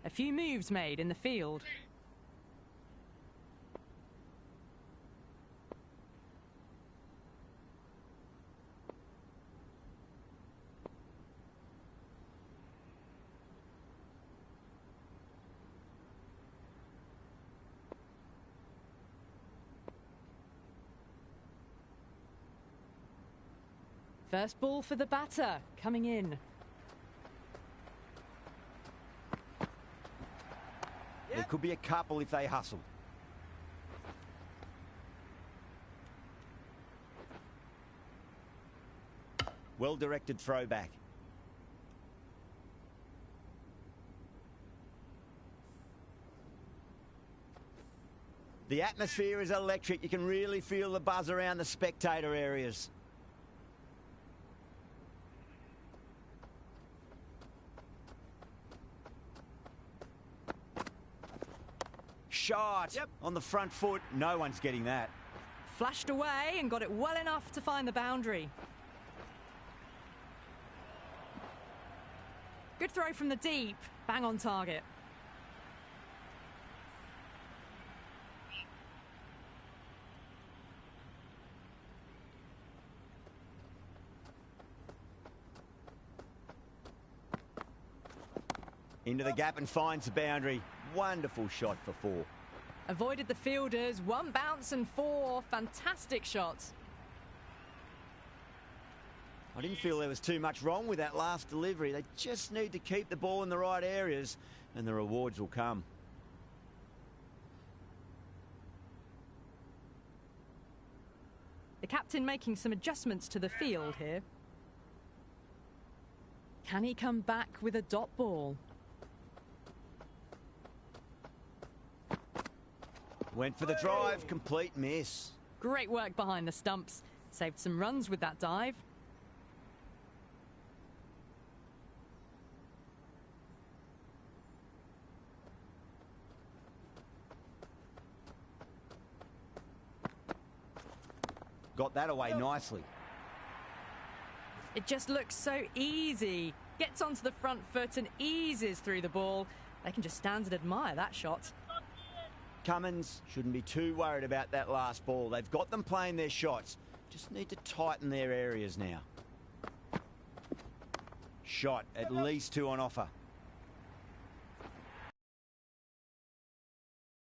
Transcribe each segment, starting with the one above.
A few moves made in the field. First ball for the batter, coming in. There could be a couple if they hustle. Well-directed throwback. The atmosphere is electric. You can really feel the buzz around the spectator areas. Shot on the front foot. No one's getting that. Flashed away and got it well enough to find the boundary. Good throw from the deep. Bang on target. Into the gap and finds the boundary. Wonderful shot for 4. Avoided the fielders. 1 bounce and 4. Fantastic shots. I didn't feel there was too much wrong with that last delivery. They just need to keep the ball in the right areas and the rewards will come. The captain making some adjustments to the field here. Can he come back with a dot ball? Went for the drive, complete miss. Great work behind the stumps. Saved some runs with that dive. Got that away nicely. It just looks so easy. Gets onto the front foot and eases through the ball. They can just stand and admire that shot. Cummins shouldn't be too worried about that last ball. They've got them playing their shots. Just need to tighten their areas now. Shot, at least 2 on offer.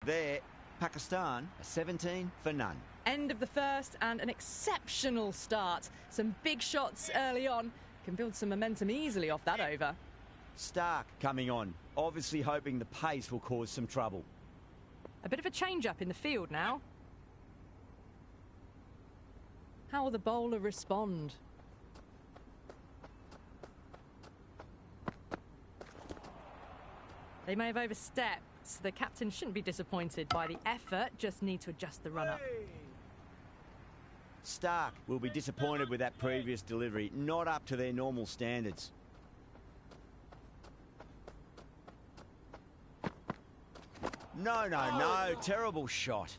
There, Pakistan, a 17 for none. End of the first and an exceptional start. Some big shots early on. Can build some momentum easily off that over. Stark coming on, obviously hoping the pace will cause some trouble. A bit of a change-up in the field now. How will the bowler respond? They may have overstepped. The captain shouldn't be disappointed by the effort, just need to adjust the run-up. Stark will be disappointed with that previous delivery, not up to their normal standards. No, terrible shot.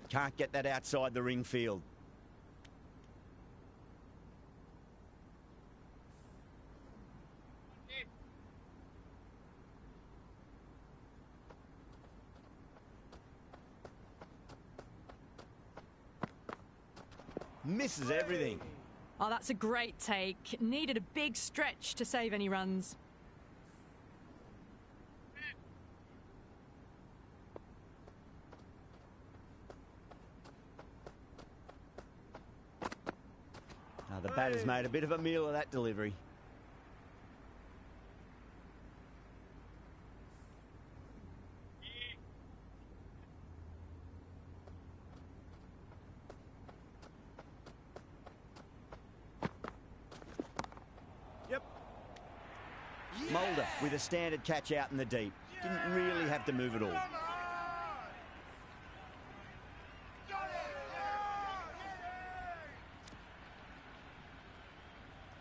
Can't get that outside the ring field. Misses everything. Oh, that's a great take. Needed a big stretch to save any runs. The batter's made a bit of a meal of that delivery. Mulder with a standard catch out in the deep. Didn't really have to move at all.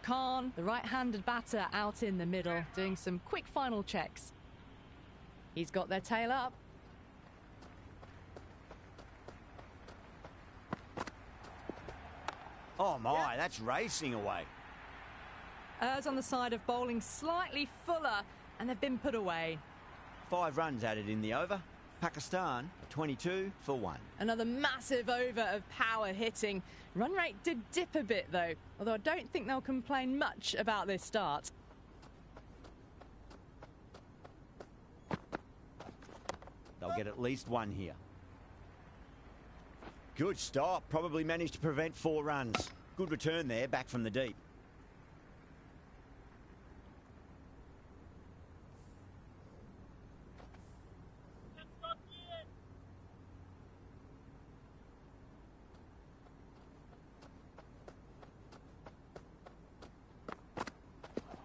Khan, the right-handed batter, out in the middle, doing some quick final checks. He's got their tail up. Oh my, that's racing away. Errs on the side of bowling slightly fuller, and they've been put away. 5 runs added in the over. Pakistan 22 for 1. Another massive over of power hitting. Run rate did dip a bit though, although I don't think they'll complain much about this start. They'll get at least 1 here. Good stop. Probably managed to prevent 4 runs. Good return there, back from the deep.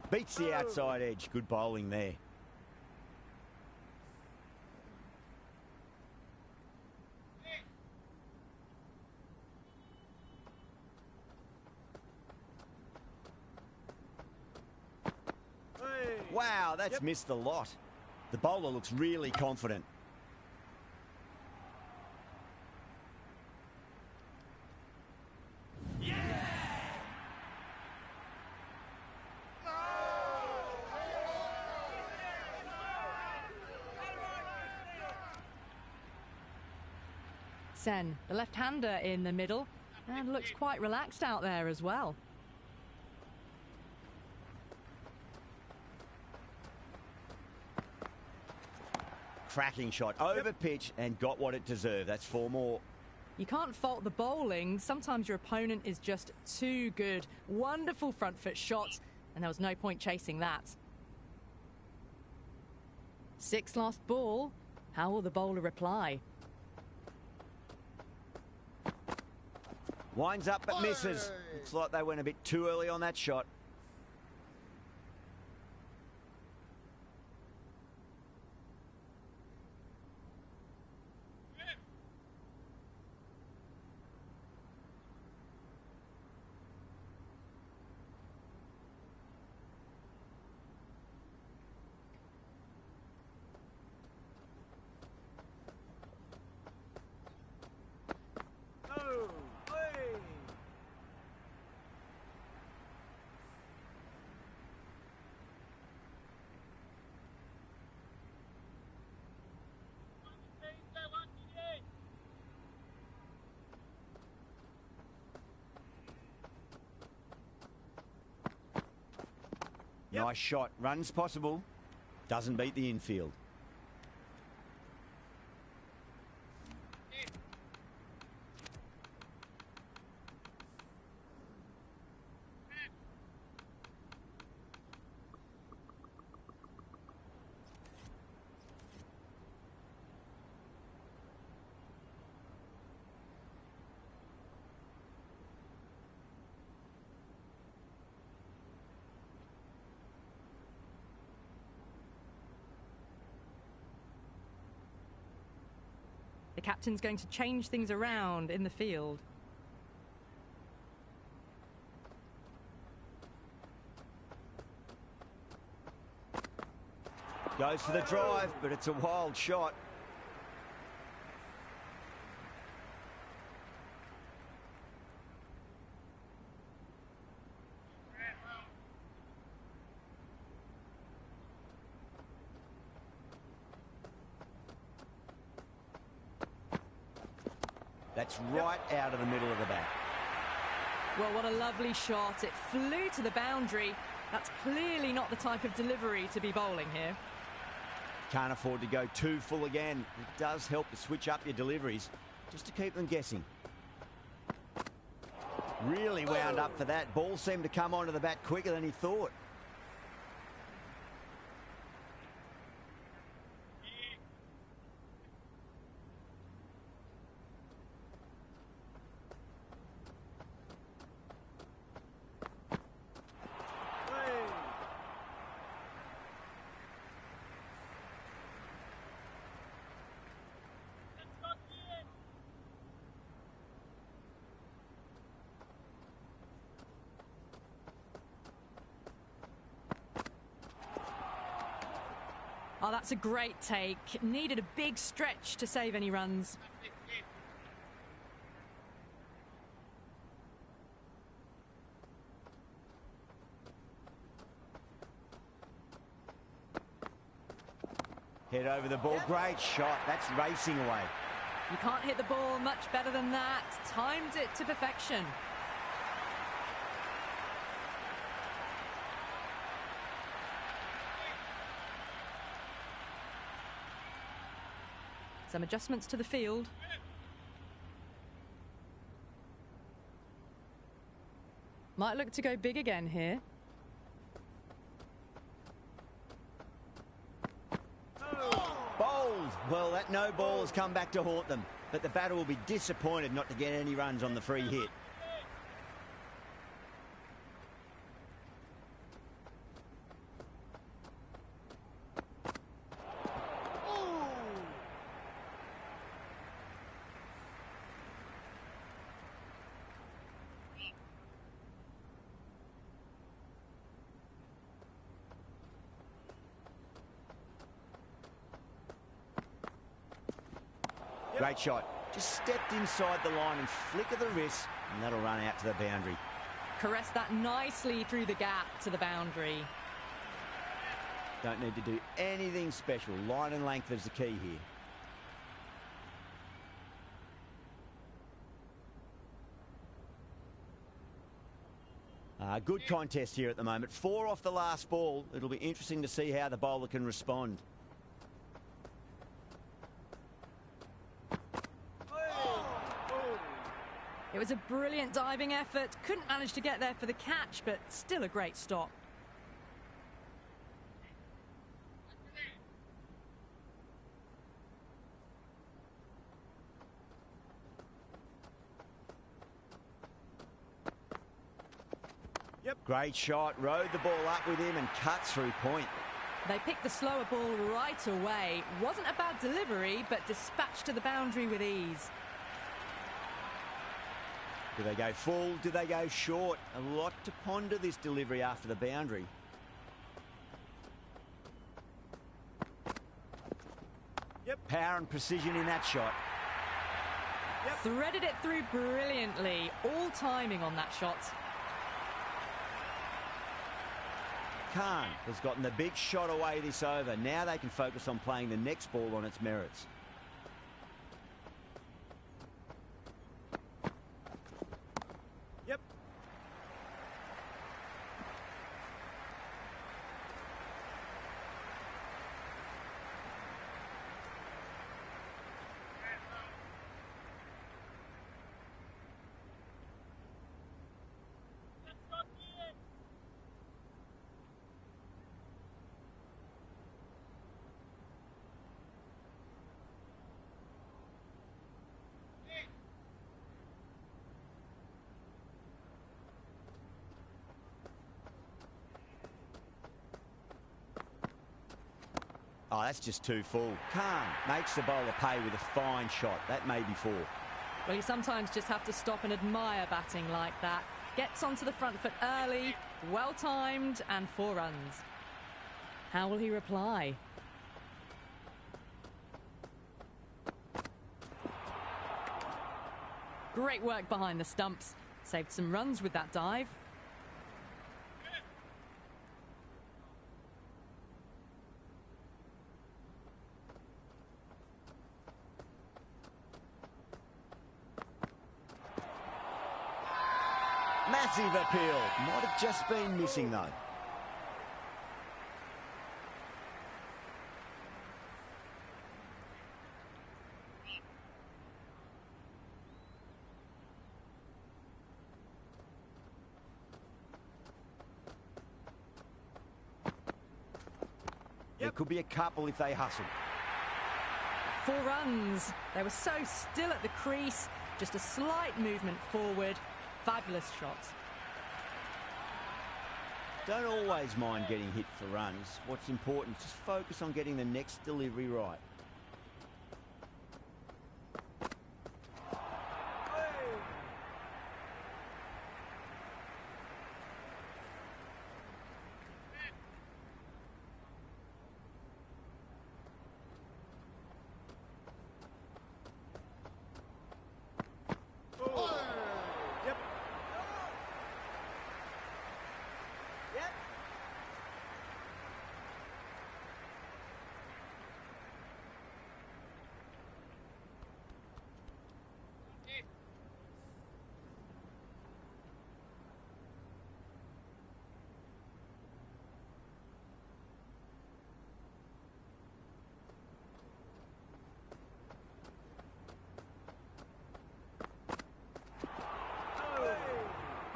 Beats the outside edge. Good bowling there. Wow, that's missed a lot. The bowler looks really confident. Sen, the left-hander in the middle, and looks quite relaxed out there as well. Cracking shot over pitch and got what it deserved. That's 4 more. You can't fault the bowling. Sometimes your opponent is just too good. Wonderful front foot shot, and there was no point chasing that. 6 last ball. How will the bowler reply? Winds up but misses. Looks like they went a bit too early on that shot. Nice shot. Runs possible. Doesn't beat the infield. The captain's going to change things around in the field. Goes for the drive, but it's a wild shot. That's right out of the middle of the bat. Well, what a lovely shot. It flew to the boundary. That's clearly not the type of delivery to be bowling here. Can't afford to go too full again. It does help to switch up your deliveries, just to keep them guessing. Really wound up for that. Ball seemed to come onto the bat quicker than he thought. Oh, that's a great take. Needed a big stretch to save any runs. Head over the ball. Great shot. That's racing away. You can't hit the ball much better than that. Timed it to perfection. Some adjustments to the field. Might look to go big again here. Bowled. Well, that no ball has come back to haunt them. But the batter will be disappointed not to get any runs on the free hit. Great shot. Just stepped inside the line and flick of the wrist, and that'll run out to the boundary. Caressed that nicely through the gap to the boundary. Don't need to do anything special. Line and length is the key here. Good contest here at the moment. 4 off the last ball. It'll be interesting to see how the bowler can respond. It was a brilliant diving effort. Couldn't manage to get there for the catch, but still a great stop. Yep. Great shot. Rode the ball up with him and cut through point. They picked the slower ball right away. Wasn't a bad delivery, but dispatched to the boundary with ease. Do they go full? Do they go short? A lot to ponder this delivery after the boundary. Yep. Power and precision in that shot. Yep. Threaded it through brilliantly. All timing on that shot. Khan has gotten the big shot away this over. Now they can focus on playing the next ball on its merits. Yep. Oh, that's just too full. Khan makes the bowler pay with a fine shot. That may be 4. Well, you sometimes just have to stop and admire batting like that. Gets onto the front foot early, well timed, and 4 runs. How will he reply? Great work behind the stumps. Saved some runs with that dive. Massive appeal. Might have just been missing, though. There could be a couple if they hustle. 4 runs. They were so still at the crease. Just a slight movement forward. Fabulous shots. Don't always mind getting hit for runs. What's important is just focus on getting the next delivery right.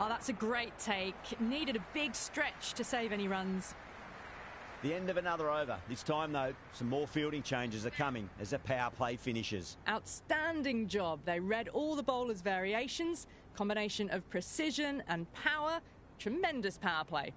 Oh, that's a great take. Needed a big stretch to save any runs. The end of another over. This time, though, some more fielding changes are coming as the power play finishes. Outstanding job. They read all the bowlers' variations. Combination of precision and power. Tremendous power play.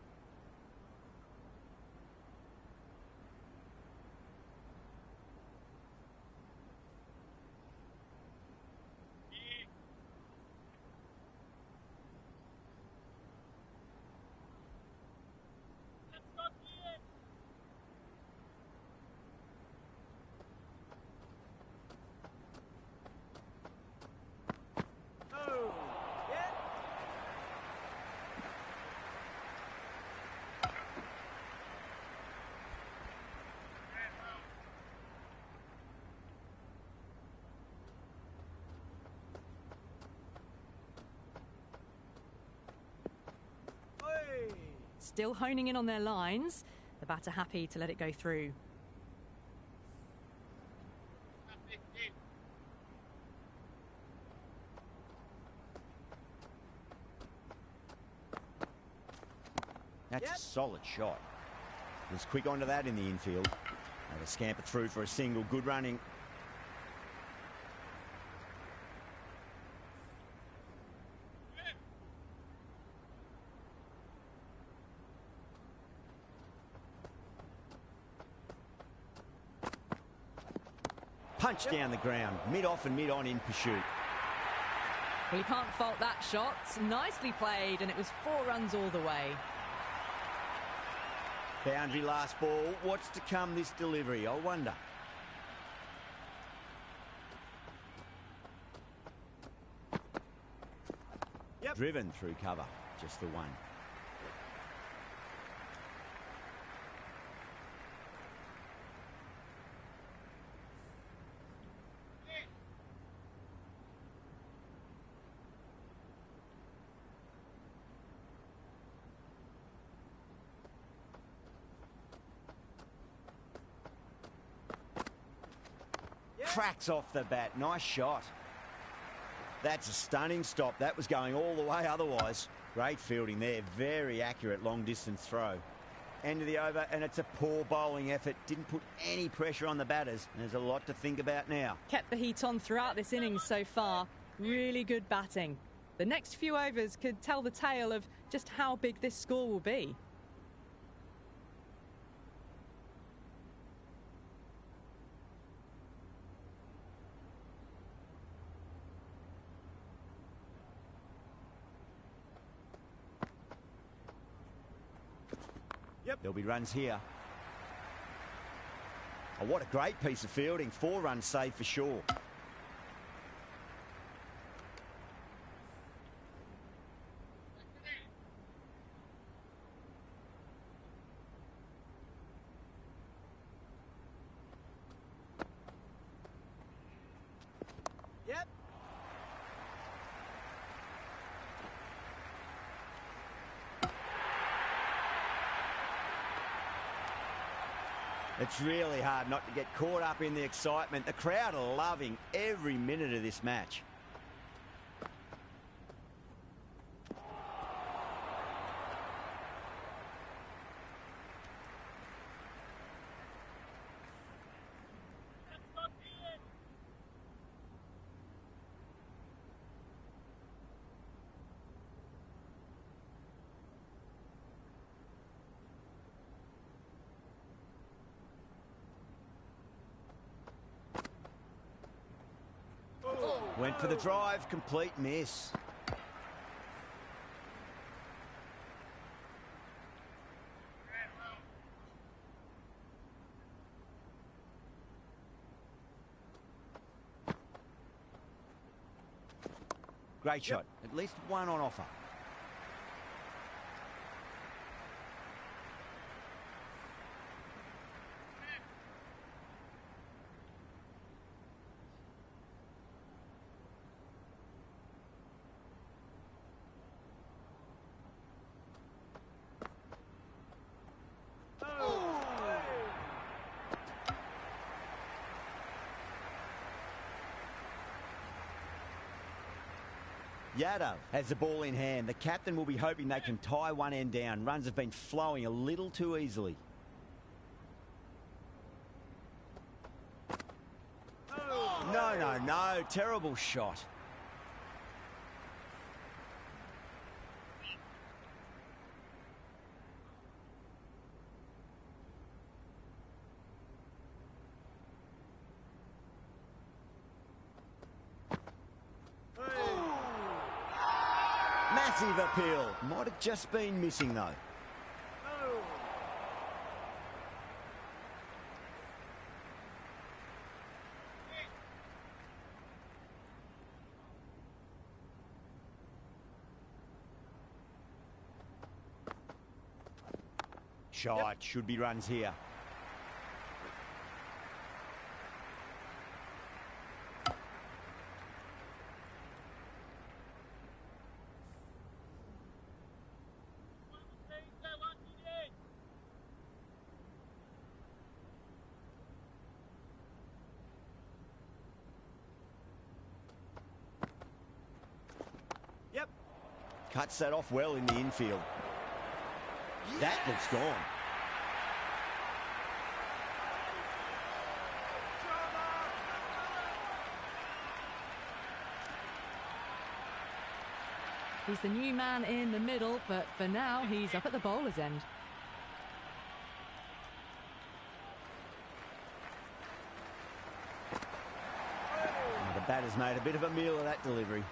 Still honing in on their lines. The batter happy to let it go through. That's a solid shot. He was quick onto that in the infield. And a scamper through for a single. Good running. Punch down the ground, mid-off and mid-on in pursuit. Well, you can't fault that shot. Nicely played, and it was 4 runs all the way. Boundary last ball. What's to come this delivery, I wonder. Driven through cover, just the one. Cracks off the bat. Nice shot. That's a stunning stop. That was going all the way otherwise. Great fielding there. Very accurate long distance throw. End of the over, and it's a poor bowling effort. Didn't put any pressure on the batters. There's a lot to think about now. Kept the heat on throughout this innings so far. Really good batting. The next few overs could tell the tale of just how big this score will be. There'll be runs here. Oh, what a great piece of fielding. 4 runs saved for sure. It's really hard not to get caught up in the excitement. The crowd are loving every minute of this match. Went for the drive, complete miss. Great shot, at least one on offer. Yadav has the ball in hand. The captain will be hoping they can tie one end down. Runs have been flowing a little too easily. No. Terrible shot. Massive appeal. Might have just been missing, though. Shot. Should be runs here. Cuts that off well in the infield. That looks gone. He's the new man in the middle, but for now, he's up at the bowler's end. The batter's made a bit of a meal of that delivery.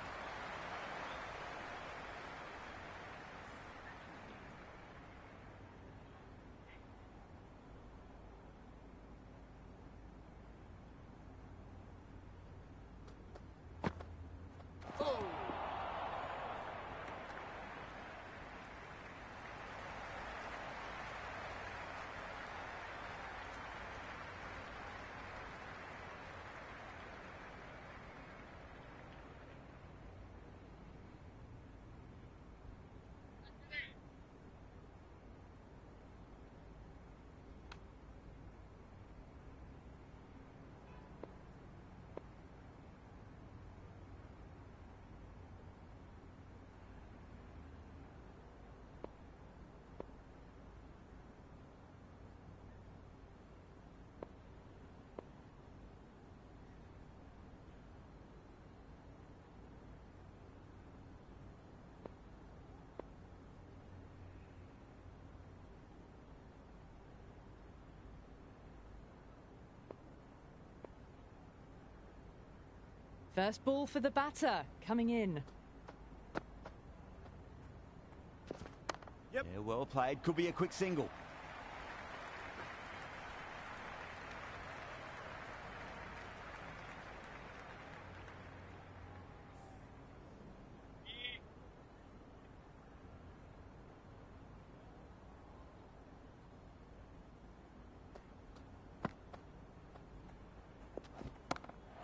First ball for the batter, coming in. Yeah, well played. Could be a quick single.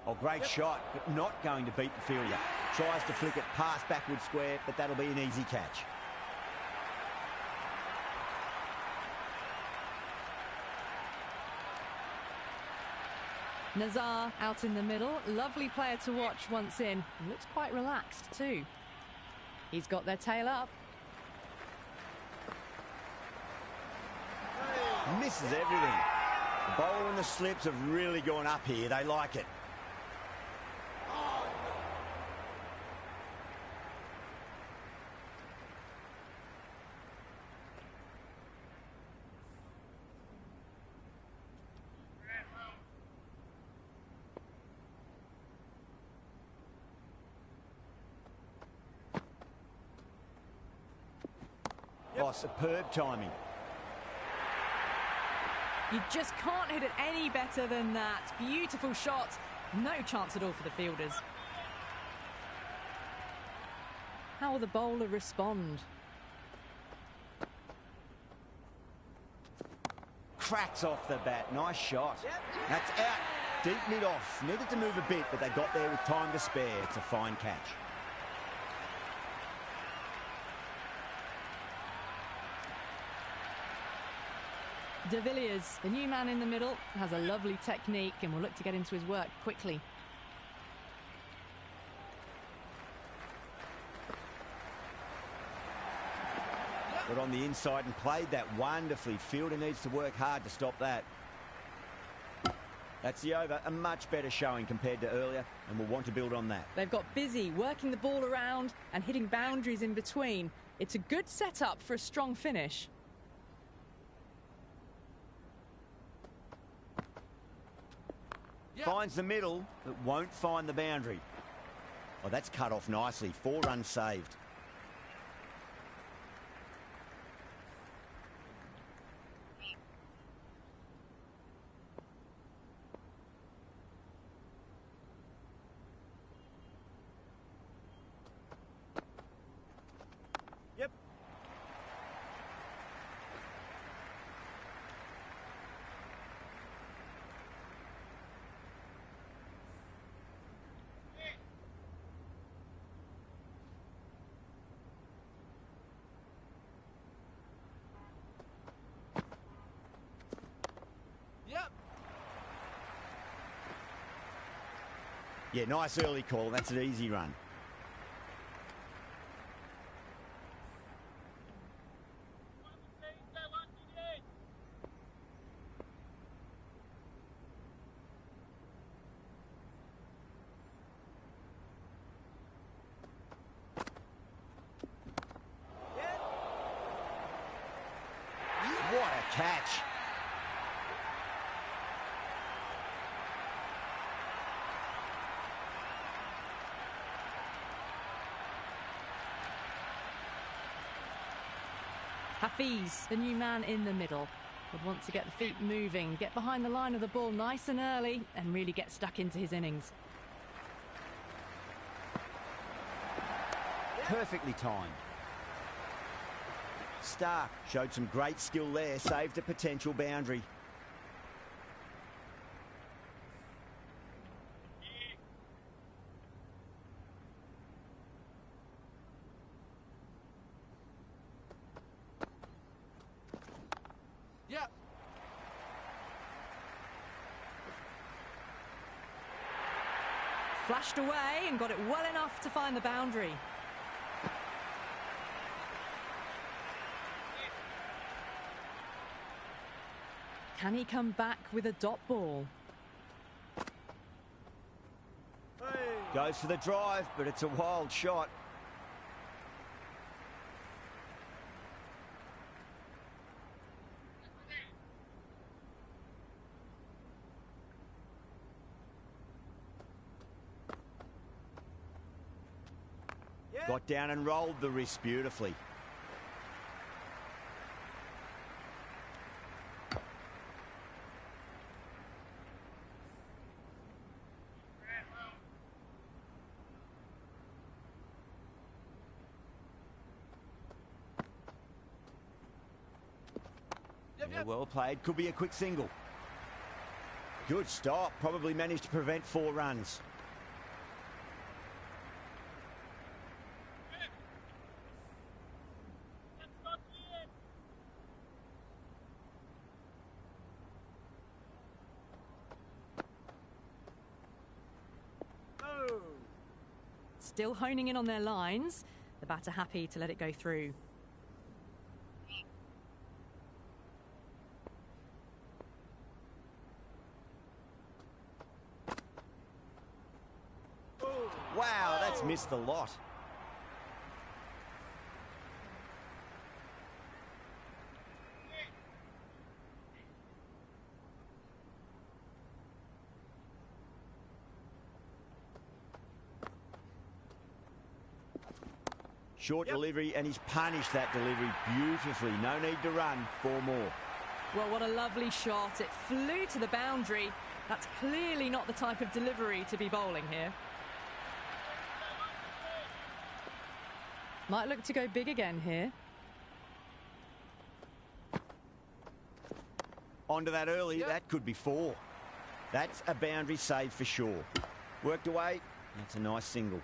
Oh, great shot, but not going to beat the fielder. Tries to flick it past backward square, but that'll be an easy catch. Nazar out in the middle. Lovely player to watch once in. Looks quite relaxed too. He's got their tail up. Misses everything. The bowl and the slips have really gone up here. They like it. Oh, superb timing. You just can't hit it any better than that. Beautiful shot. No chance at all for the fielders. How will the bowler respond? Cracks off the bat. Nice shot. That's out. Deep mid-off. Needed to move a bit, but they got there with time to spare. It's a fine catch. De Villiers, the new man in the middle, has a lovely technique and will look to get into his work quickly. Got on the inside and played that wonderfully. Fielder needs to work hard to stop that. That's the over. A much better showing compared to earlier, and we'll want to build on that. They've got busy working the ball around and hitting boundaries in between. It's a good setup for a strong finish. Finds the middle, but won't find the boundary. Oh, that's cut off nicely. 4 runs saved. Yep. Yeah, nice early call. That's an easy run. What a catch. Hafiz, the new man in the middle, would want to get the feet moving, get behind the line of the ball nice and early, and really get stuck into his innings. Perfectly timed. Stark showed some great skill there, saved a potential boundary. Flashed away and got it well enough to find the boundary. Can he come back with a dot ball? Goes for the drive, but it's a wild shot. Got down and rolled the wrist beautifully. Yeah, well played. Could be a quick single. Good stop. Probably managed to prevent 4 runs. Still honing in on their lines. The batter happy to let it go through. Wow, that's missed the lot. Short delivery, and he's punished that delivery beautifully. No need to run. 4 more. Well, what a lovely shot. It flew to the boundary. That's clearly not the type of delivery to be bowling here. Might look to go big again here. Onto that early. That could be 4. That's a boundary save for sure. Worked away. That's a nice single.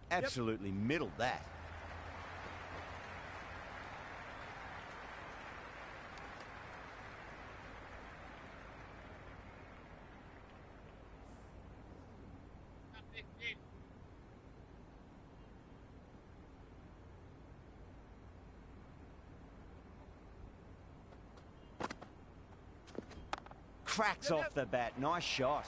Absolutely middled that. cracks off the bat. Nice shot.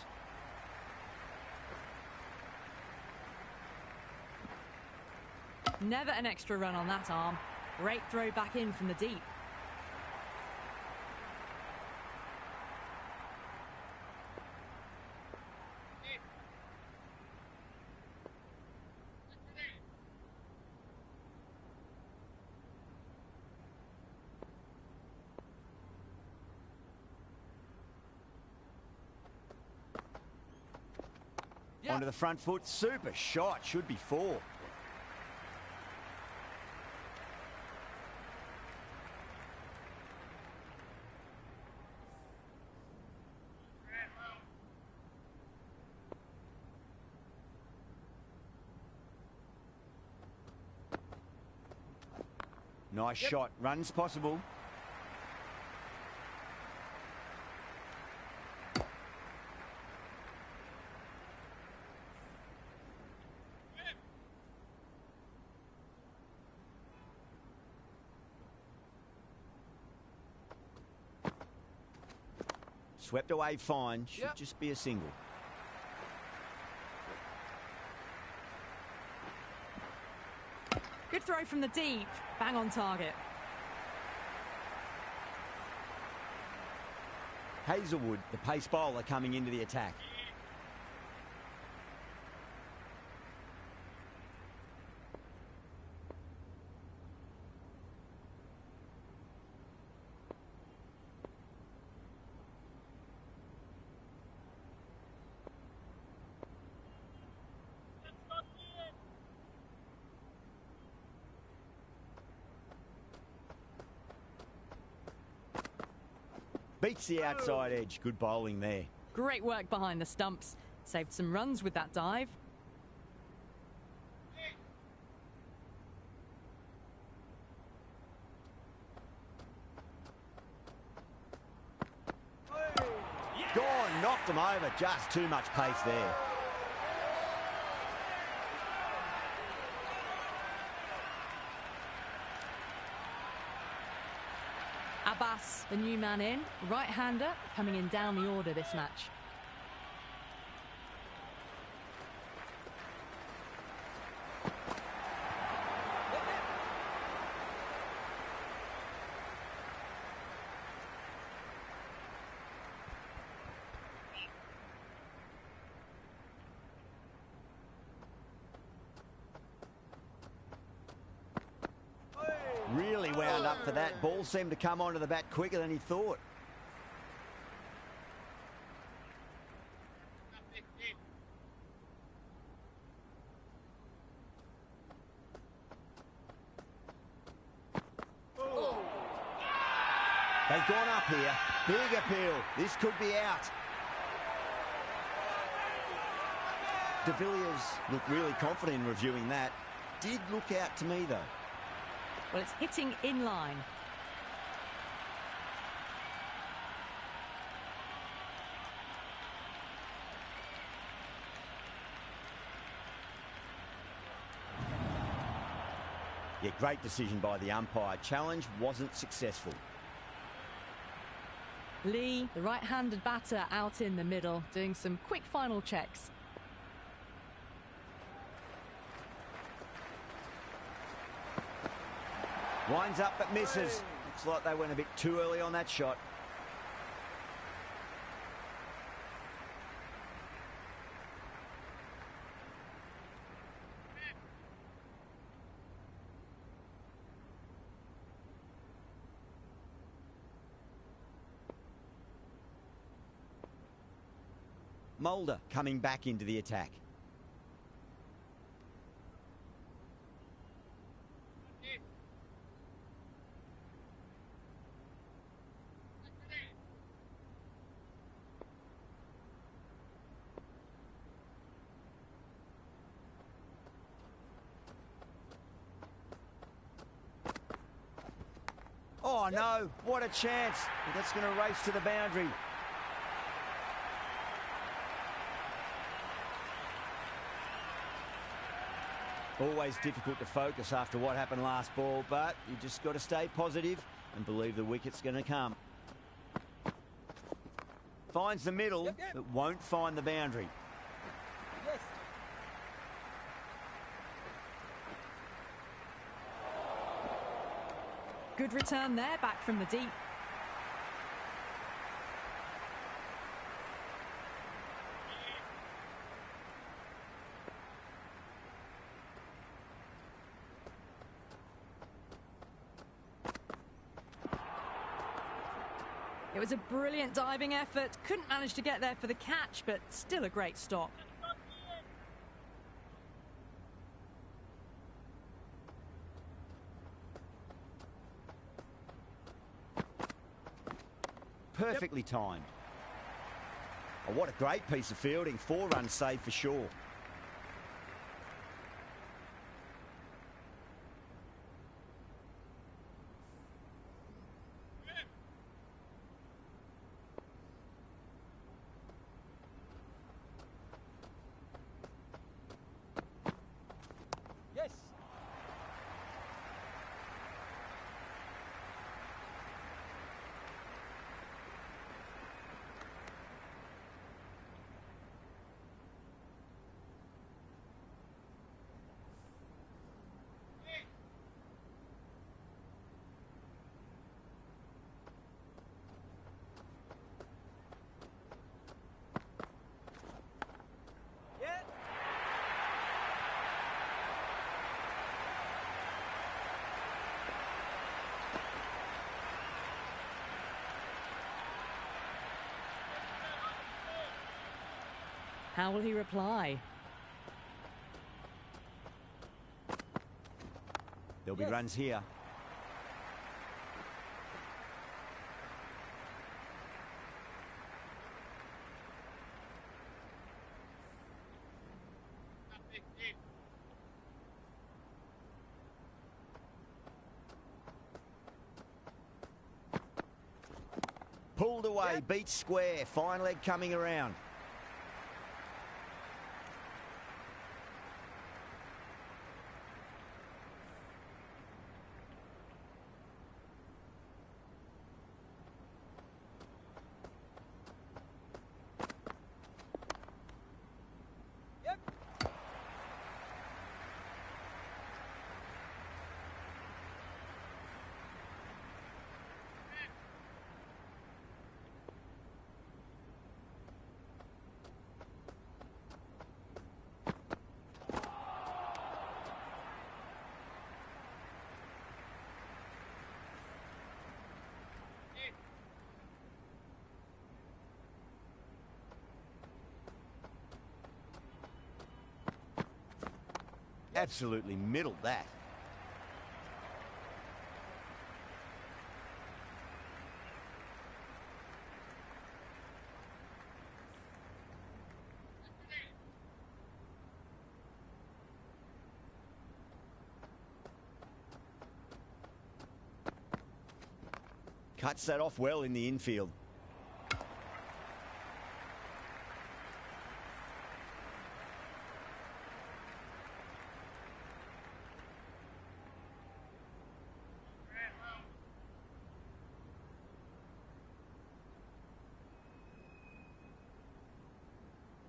Never an extra run on that arm. Great throw back in from the deep. Onto the front foot. Super shot. Should be 4. Nice shot. Runs possible. Swept away fine. Should just be a single. Good throw from the deep. Bang on target. Hazelwood, the pace bowler, coming into the attack. Beats the outside edge. Good bowling there. Great work behind the stumps. Saved some runs with that dive. Gone, knocked him over. Just too much pace there. Abbas, the new man in, right-hander, coming in down the order this match. Really wound up for that. Ball seemed to come onto the bat quicker than he thought. They've gone up here. Big appeal. This could be out. De Villiers looked really confident in reviewing that. Did look out to me, though. Well, it's hitting in line. Yeah, great decision by the umpire. Challenge wasn't successful. Lee, the right-handed batter, out in the middle, doing some quick final checks. Winds up but misses. Looks like they went a bit too early on that shot. Mulder coming back into the attack. Oh no, what a chance. That's going to race to the boundary. Always difficult to focus after what happened last ball, but you just got to stay positive and believe the wicket's going to come. Finds the middle, Yep, yep. but won't find the boundary. Yes. Good return there, back from the deep. It was a brilliant diving effort. Couldn't manage to get there for the catch, but still a great stop. Perfectly timed. Oh, what a great piece of fielding. 4 runs saved for sure. Yes. Yeah. How will he reply? There'll be Yes. runs here. Pulled away, Yep. beat square, fine leg coming around. Yep. Absolutely middled that. Cuts that off well in the infield.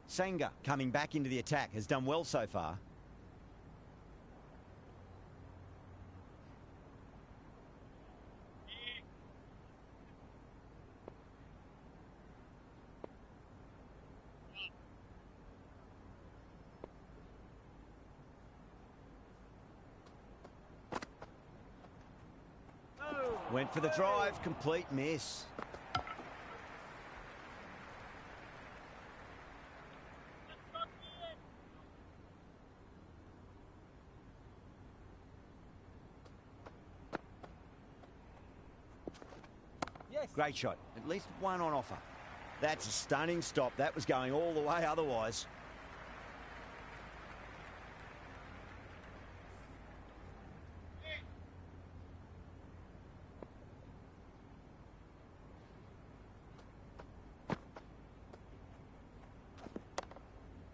Sanger coming back into the attack, has done well so far. Went for the drive, complete miss. Yes. Great shot, at least one on offer. That's a stunning stop. That was going all the way otherwise.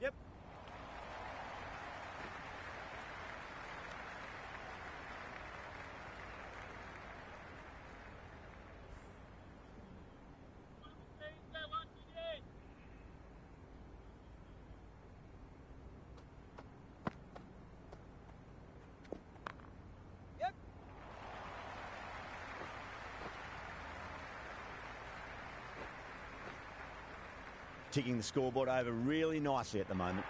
Yep. ticking the scoreboard over really nicely at the moment.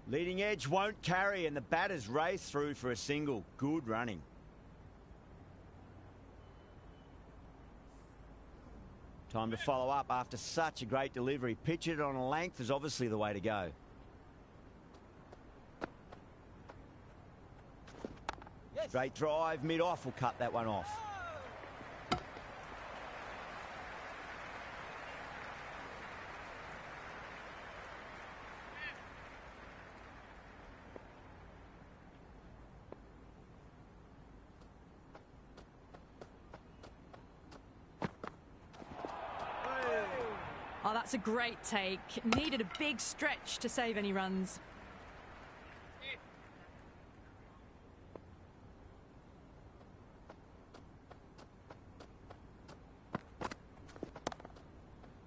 Leading edge won't carry, and the batters race through for a single. Good running. Time to follow up after such a great delivery. Pitch it on a length is obviously the way to go. Yes. Straight drive, mid-off will cut that one off. Oh, that's a great take. Needed a big stretch to save any runs.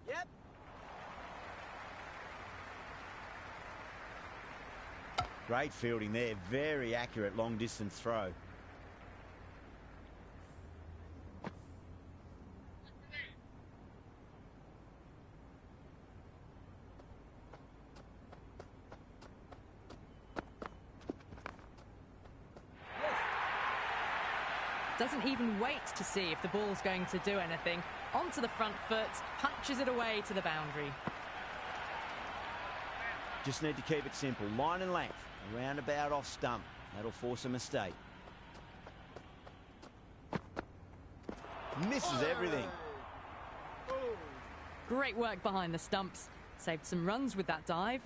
Yep. Great fielding there. Very accurate long distance throw. Doesn't even wait to see if the ball's going to do anything. Onto the front foot, punches it away to the boundary. Just need to keep it simple. Line and length. Roundabout off stump. That'll force a mistake. Misses everything. Great work behind the stumps. Saved some runs with that dive.